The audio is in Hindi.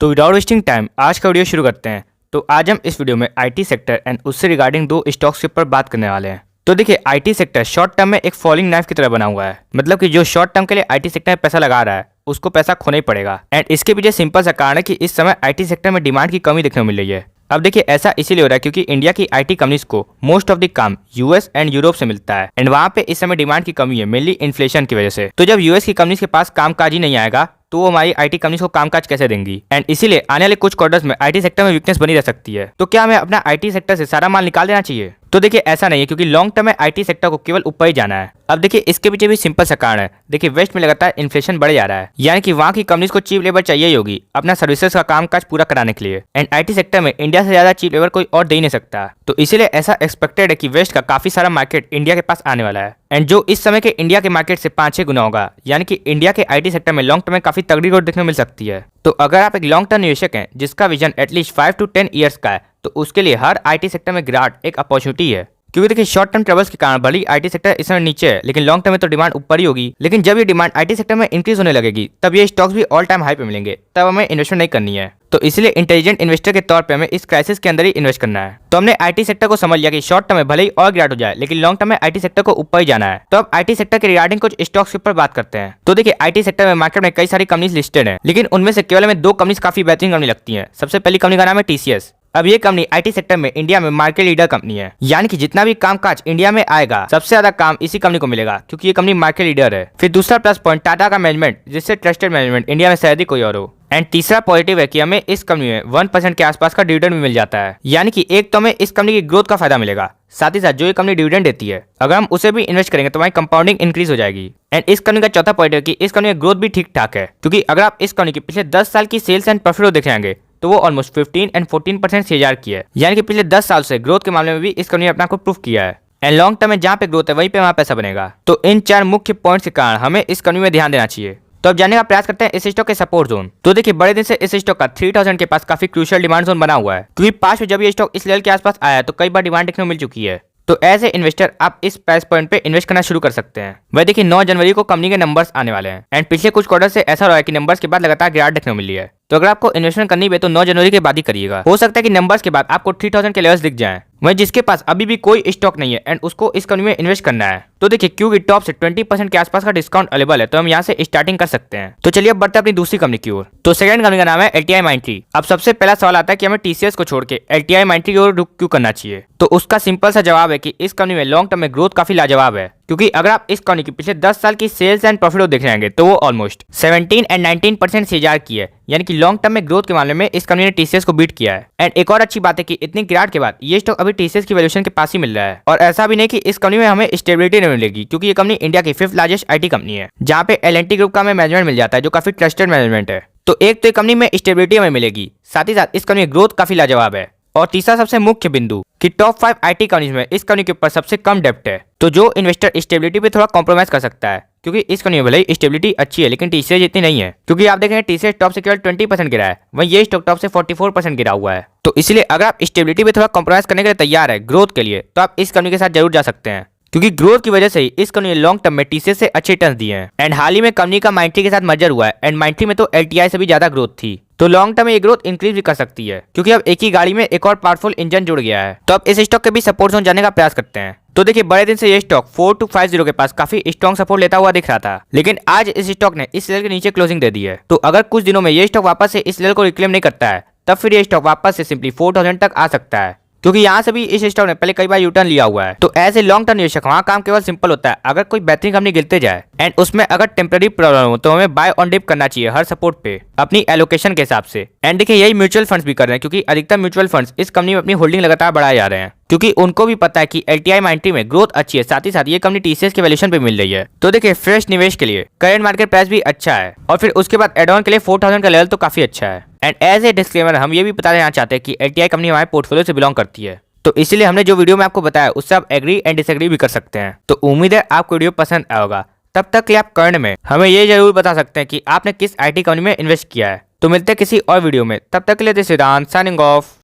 तो विदाउट वेस्टिंग टाइम आज का वीडियो शुरू करते हैं। तो आज हम इस वीडियो में आईटी सेक्टर एंड उससे रिगार्डिंग दो स्टॉक्स के ऊपर बात करने वाले हैं। तो देखिए, आईटी सेक्टर शॉर्ट टर्म में एक फॉलिंग नाइफ की तरह बना हुआ है। मतलब कि जो शॉर्ट टर्म के लिए आईटी सेक्टर में पैसा लगा रहा है उसको पैसा खोना ही पड़ेगा। एंड इसके पीछे सिंपल सा कारण है कि इस समय आईटी सेक्टर में डिमांड की कमी देखने को मिल रही है। अब देखिए, ऐसा इसीलिए हो रहा है क्योंकि इंडिया की आईटी कंपनीज को मोस्ट ऑफ द काम यूएस एंड यूरोप से मिलता है एंड वहां पे इस समय डिमांड की कमी है, मेनली इन्फ्लेशन की वजह से। तो जब यूएस की कंपनीज के पास कामकाज ही नहीं आएगा तो वो हमारी आईटी कंपनीज को कामकाज कैसे देंगी। एंड इसीलिए आने वाले कुछ क्वार्टर्स में आईटी सेक्टर में वीकनेस बनी रह सकती है। तो क्या हमें अपना आईटी सेक्टर से सारा माल निकाल देना चाहिए? तो देखिए, ऐसा नहीं है क्योंकि लॉन्ग टर्म में आईटी सेक्टर को केवल ऊपर ही जाना है। अब देखिए, इसके पीछे भी सिंपल सा कारण है। देखिए, वेस्ट में लगातार इन्फ्लेशन बढ़ जा रहा है, यानी कि वहाँ की कंपनीज को चीप लेबर चाहिए ही होगी अपना सर्विसेज का कामकाज पूरा कराने के लिए। एंड आईटी सेक्टर में इंडिया से ज्यादा चीप लेबर कोई और दे ही नहीं सकता। तो इसीलिए ऐसा एक्सपेक्टेड है कि वेस्ट का काफी सारा मार्केट इंडिया के पास आने वाला है एंड जो इस समय के इंडिया के मार्केट से 5-6 गुना होगा। यानी कि इंडिया के आईटी सेक्टर में लॉन्ग टर्म में काफी तगड़ी ग्रोथ देखने को मिल सकती है। तो अगर आप एक लॉन्ग टर्म निवेशक हैं जिसका विजन एटलीस्ट 5 to 10 ईयर्स का है, तो उसके लिए हर आईटी सेक्टर में गिरावट एक अपॉर्चुनिटी है। क्योंकि देखिए, शॉर्ट टर्म ट्रबल्स के कारण भले ही आईटी सेक्टर इस समय नीचे है, लेकिन लॉन्ग टर्म में तो डिमांड ऊपर ही होगी। लेकिन जब ये डिमांड आईटी सेक्टर में इंक्रीज होने लगेगी तब ये स्टॉक्स भी ऑल टाइम हाई पे मिलेंगे, तब हमें इन्वेस्टमेंट नहीं करनी है। तो इसलिए इंटेलिजेंट इन्वेस्टर के तौर पे हमें इस क्राइसिस के अंदर ही इन्वेस्ट करना है। तो हमने आईटी सेक्टर को समझ लिया कि शॉर्ट टर्म में भले ही और गिरावट हो जाए, लेकिन लॉन्ग टर्म में आईटी सेक्टर को ऊपर ही जाना है। तो अब आईटी सेक्टर के रिगार्डिंग कुछ स्टॉक्स के ऊपर बात करते हैं। तो देखिए, आईटी सेक्टर में मार्केट में कई सारी कंपनीज लिस्टेड है, लेकिन उनमें से केवल हमें 2 कंपनीज काफी बेहतरीन कंपनी लगती है। सबसे पहली कंपनी का नाम है टीसीएस। अब ये कंपनी आईटी सेक्टर में इंडिया में मार्केट लीडर कंपनी है, यानी कि जितना भी कामकाज इंडिया में आएगा सबसे ज्यादा काम इसी कंपनी को मिलेगा क्योंकि ये कंपनी मार्केट लीडर है। फिर दूसरा प्लस पॉइंट टाटा का मैनेजमेंट, जिससे ट्रस्टेड मैनेजमेंट इंडिया में शायद ही कोई और हो। एंड तीसरा पॉजिटिव है कि हमें इस कंपनी में 1% के आसपास का डिविडेंड भी मिल जाता है, यानी कि एक तो हमें इस कंपनी की ग्रोथ का फायदा मिलेगा, साथ ही साथ जो ये कंपनी डिविडेंड देती है अगर हम उसे भी इन्वेस्ट करेंगे तो हमारी कंपाउंडिंग इंक्रीज हो जाएगी। एंड इस कंपनी का चौथा पॉइंट है कि इस कंपनी की ग्रोथ भी ठीक ठाक है, क्योंकि अगर आप इस कंपनी की पिछले 10 साल की सेल्स एंड प्रॉफिट देख जाएंगे तो वो ऑलमोस्ट 15 एंड 14% CAGR की है, यानी कि पिछले 10 साल से ग्रोथ के मामले में भी इस कंपनी ने अपना को प्रूफ किया है। एंड लॉन्ग टर्म में जहाँ पे ग्रोथ है वहीं पे वहाँ पैसा बनेगा। तो इन 4 मुख्य पॉइंट्स के कारण हमें इस कंपनी में ध्यान देना चाहिए। तो अब जानने का प्रयास करते हैं इस स्टॉक के सपोर्ट जोन। तो देखिए, बड़े दिन से इस स्टॉक का 3000 के पास काफी क्रूशियल डिमांड जोन बना हुआ है, क्योंकि पास में जब ये स्टॉक इस लेवल के आसपास आया तो कई बार डिमांड देखने को मिल चुकी है। तो एज ए इन्वेस्टर आप इस प्राइस पॉइंट पे इन्वेस्ट करना शुरू कर सकते हैं। वह देखिए, 9 जनवरी को कंपनी के नंबर्स आने वाले हैं एंड पिछले कुछ क्वार्टर से ऐसा रहा है कि नंबर्स के बाद लगातार गिरावट देखने को मिली है। तो अगर आपको इन्वेस्टमेंट करनी है तो 9 जनवरी के बाद ही करिएगा। हो सकता है कि नंबर्स के बाद आपको 3000 के लेवल्स दिख जाएं। वहीं जिसके पास अभी भी कोई स्टॉक नहीं है एंड उसको इस कंपनी में इन्वेस्ट करना है, तो देखिए, क्योंकि टॉप से 20% के आसपास का डिस्काउंट अवेलेबल है, तो हम यहाँ से स्टार्टिंग कर सकते हैं। तो चलिए अब बढ़ते हैं अपनी दूसरी कंपनी की ओर। तो सेकंड कंपनी का नाम है LTIMindtree। अब सबसे पहला सवाल आता है कि हमें टीसीएस को छोड़ के LTIMindtree की ओर रुख क्यों करना चाहिए। तो उसका सिंपल सा जवाब है कि इस कंपनी में लॉन्ग टर्म में ग्रोथ काफी लाजवाब है, क्योंकि अगर आप इस कंपनी की पिछले 10 साल की सेल्स एंड प्रॉफिट देख जाएंगे तो वो ऑलमोस्ट 17 एंड 19% CAGR की है, यानी कि लॉन्ग टर्म में ग्रोथ के मामले में इस कंपनी ने टीसीएस को बीट किया है। एंड एक और अच्छी बात है कि इतनी गिरावट के बाद ये स्टॉक अभी टीसीएस की वैल्यूएशन के पास ही मिल रहा है। और ऐसा भी नहीं कि इस कंपनी में हमें स्टेबिलिटी नहीं मिलेगी, क्योंकि ये कंपनी इंडिया की 5th लार्जेस्ट आईटी कंपनी है, जहाँ पे L&T ग्रुप का हमें मैनेजमेंट मिल जाता है जो काफी ट्रस्टेड मैनेजमेंट है। तो एक तो कंपनी में स्टेबिलिटी हमें मिलेगी, साथ ही साथ इस कंपनी की ग्रोथ काफी लाजवाब है। और तीसरा सबसे मुख्य बिंदु कि टॉप 5 आईटी कंपनीज में इस कंपनी के ऊपर सबसे कम डेप्ट है। तो जो इन्वेस्टर स्टेबिलिटी पे थोड़ा कॉम्प्रोमाइज कर सकता है, क्योंकि इस कंपनी में भले ही स्टेबिलिटी अच्छी है लेकिन टीसीएस इतनी नहीं है, क्योंकि आप देखेंगे टीसीएस टॉप से केवल 20% गिरा है, वहीं ये स्टॉक टॉप से 44% गिरा हुआ है। तो इसलिए अगर आप स्टेबिलिटी पे थोड़ा कॉम्प्रोमाइज करने के लिए तैयार है ग्रोथ के लिए, तो आप इस कंपनी के साथ जरूर जा सकते हैं, क्योंकि ग्रोथ की वजह से ही इस कंपनी ने लॉन्ग टर्म में टीसीएस से अच्छे रिटर्न्स दिए हैं। एंड हाल ही में कंपनी का Mindtree के साथ मर्जर हुआ है एंड Mindtree में तो LTI से भी ज्यादा ग्रोथ थी। तो लॉन्ग टर्म में ये ग्रोथ इंक्रीज भी कर सकती है, क्योंकि अब एक ही गाड़ी में एक और पावरफुल इंजन जुड़ गया है। तो अब इस स्टॉक के भी सपोर्ट जोन जाने का प्रयास करते हैं। तो देखिए, बड़े दिन से ये स्टॉक 4250 के पास काफी स्ट्रॉन्ग सपोर्ट लेता हुआ दिख रहा था, लेकिन आज इस स्टॉक ने इस लेवल के नीचे क्लोजिंग दे दी है। तो अगर कुछ दिनों में ये स्टॉक वापस से इस लेवल को रिक्लेम नहीं करता है, तब फिर ये स्टॉक वापस से सिंपली 4000 तक आ सकता है, क्योंकि यहाँ से भी इस स्टॉक ने पहले कई बार यूटर्न लिया हुआ है। तो ऐसे लॉन्ग टर्म निवेशक वहाँ काम केवल सिंपल होता है, अगर कोई बेहतरीन कंपनी गिरते जाए एंड उसमें अगर टेम्पररी प्रॉब्लम हो तो हमें बाय ऑन डिप करना चाहिए हर सपोर्ट पे अपनी एलोकेशन के हिसाब से। एंड देखिए, यही म्यूचुअल फंड्स भी कर रहे हैं, क्योंकि अधिकतर म्यूचुअल फंड्स इस कंपनी में अपनी होल्डिंग लगातार बढ़ाए जा रहे हैं, क्योंकि उनको भी पता है कि LTIMindtree में ग्रोथ अच्छी है, साथ ही साथ ये कंपनी टीसीएस के वैल्यूएशन पे मिल रही है। तो देखिए, फ्रेश निवेश के लिए करंट मार्केट प्राइस भी अच्छा है, और फिर उसके बाद एड ऑन के लिए 4000 का लेवल तो काफी अच्छा है। एंड एज ए डिस्क्लेमर हम ये भी बता देना चाहते हैं कि LTI कंपनी हमारे पोर्टफोलियो से बिलोंग करती है, तो इसलिए हमने जो वीडियो में आपको बताया उससे आप एग्री एंड डिसएग्री भी कर सकते हैं। तो उम्मीद है आपको वीडियो पसंद आएगा। तब तक के लिए आप कमेंट में हमें ये जरूर बता सकते हैं कि आपने किस आईटी कंपनी में इन्वेस्ट किया है। तो मिलते हैं किसी और वीडियो में, तब तक के लिए दिस इज साइनिंग ऑफ।